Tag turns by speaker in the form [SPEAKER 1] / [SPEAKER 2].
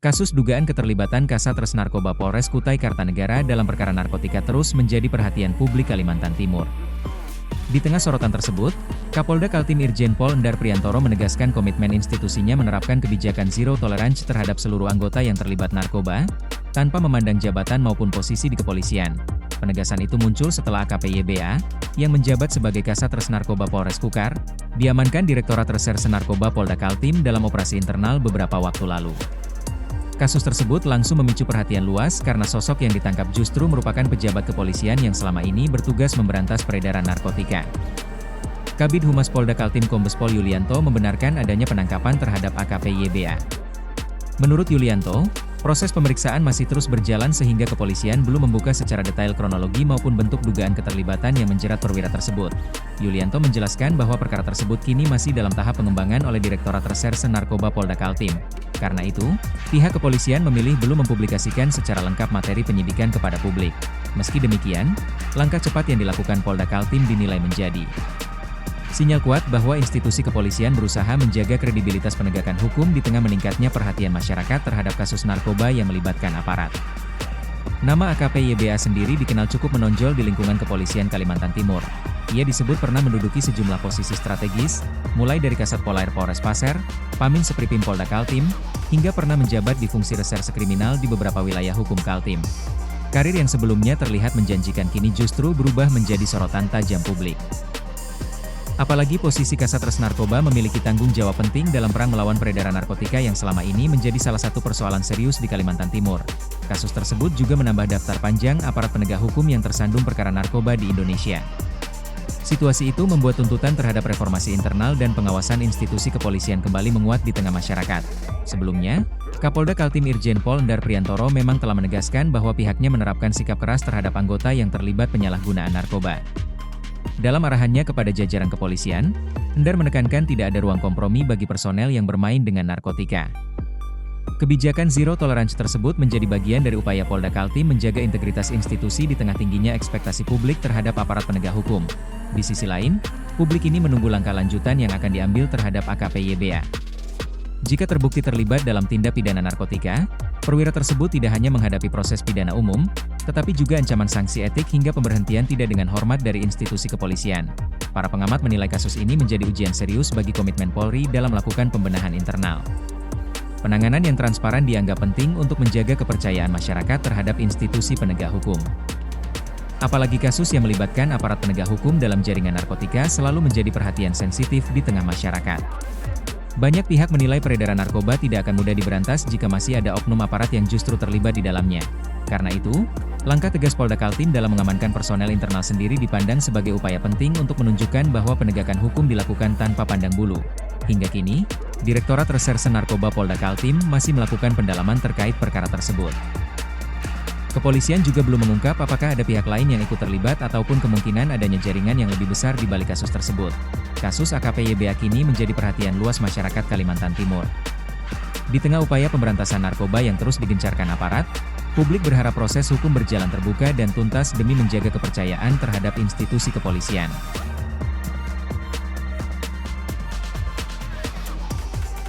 [SPEAKER 1] Kasus dugaan keterlibatan Kasatgas Narkoba Polres Kutai Kartanegara dalam perkara narkotika terus menjadi perhatian publik Kalimantan Timur. Di tengah sorotan tersebut, Kapolda Kaltim Irjen Pol Endar Priantoro menegaskan komitmen institusinya menerapkan kebijakan zero tolerance terhadap seluruh anggota yang terlibat narkoba, tanpa memandang jabatan maupun posisi di kepolisian. Penegasan itu muncul setelah AKP YBA, yang menjabat sebagai Kasatgas Narkoba Polres Kukar, diamankan Direktorat Reserse Narkoba Polda Kaltim dalam operasi internal beberapa waktu lalu. Kasus tersebut langsung memicu perhatian luas karena sosok yang ditangkap justru merupakan pejabat kepolisian yang selama ini bertugas memberantas peredaran narkotika. Kabid Humas Polda Kaltim Kombes Pol Yulianto membenarkan adanya penangkapan terhadap AKP YBA. Menurut Yulianto, proses pemeriksaan masih terus berjalan sehingga kepolisian belum membuka secara detail kronologi maupun bentuk dugaan keterlibatan yang menjerat perwira tersebut. Yulianto menjelaskan bahwa perkara tersebut kini masih dalam tahap pengembangan oleh Direktorat Reserse Narkoba Polda Kaltim. Karena itu, pihak kepolisian memilih belum mempublikasikan secara lengkap materi penyidikan kepada publik. Meski demikian, langkah cepat yang dilakukan Polda Kaltim dinilai menjadi sinyal kuat bahwa institusi kepolisian berusaha menjaga kredibilitas penegakan hukum di tengah meningkatnya perhatian masyarakat terhadap kasus narkoba yang melibatkan aparat. Nama AKP YBA sendiri dikenal cukup menonjol di lingkungan kepolisian Kalimantan Timur. Ia disebut pernah menduduki sejumlah posisi strategis, mulai dari Kasat Polair Polres Pasir, Pamin Sepripim Polda Kaltim, hingga pernah menjabat di fungsi reserse kriminal di beberapa wilayah hukum Kaltim. Karir yang sebelumnya terlihat menjanjikan kini justru berubah menjadi sorotan tajam publik. Apalagi posisi Kasatgas Narkoba memiliki tanggung jawab penting dalam perang melawan peredaran narkotika yang selama ini menjadi salah satu persoalan serius di Kalimantan Timur. Kasus tersebut juga menambah daftar panjang aparat penegak hukum yang tersandung perkara narkoba di Indonesia. Situasi itu membuat tuntutan terhadap reformasi internal dan pengawasan institusi kepolisian kembali menguat di tengah masyarakat. Sebelumnya, Kapolda Kaltim Irjen Pol Endar Priantoro memang telah menegaskan bahwa pihaknya menerapkan sikap keras terhadap anggota yang terlibat penyalahgunaan narkoba. Dalam arahannya kepada jajaran kepolisian, Endar menekankan tidak ada ruang kompromi bagi personel yang bermain dengan narkotika. Kebijakan zero tolerance tersebut menjadi bagian dari upaya Polda Kaltim menjaga integritas institusi di tengah tingginya ekspektasi publik terhadap aparat penegak hukum. Di sisi lain, publik ini menunggu langkah lanjutan yang akan diambil terhadap AKP YBA. Jika terbukti terlibat dalam tindak pidana narkotika, perwira tersebut tidak hanya menghadapi proses pidana umum, tetapi juga ancaman sanksi etik hingga pemberhentian tidak dengan hormat dari institusi kepolisian. Para pengamat menilai kasus ini menjadi ujian serius bagi komitmen Polri dalam melakukan pembenahan internal. Penanganan yang transparan dianggap penting untuk menjaga kepercayaan masyarakat terhadap institusi penegak hukum. Apalagi kasus yang melibatkan aparat penegak hukum dalam jaringan narkotika selalu menjadi perhatian sensitif di tengah masyarakat. Banyak pihak menilai peredaran narkoba tidak akan mudah diberantas jika masih ada oknum aparat yang justru terlibat di dalamnya. Karena itu, langkah tegas Polda Kaltim dalam mengamankan personel internal sendiri dipandang sebagai upaya penting untuk menunjukkan bahwa penegakan hukum dilakukan tanpa pandang bulu. Hingga kini, Direktorat Reserse Narkoba Polda Kaltim masih melakukan pendalaman terkait perkara tersebut. Kepolisian juga belum mengungkap apakah ada pihak lain yang ikut terlibat ataupun kemungkinan adanya jaringan yang lebih besar di balik kasus tersebut. Kasus AKP YBA kini menjadi perhatian luas masyarakat Kalimantan Timur. Di tengah upaya pemberantasan narkoba yang terus digencarkan aparat, publik berharap proses hukum berjalan terbuka dan tuntas demi menjaga kepercayaan terhadap institusi kepolisian.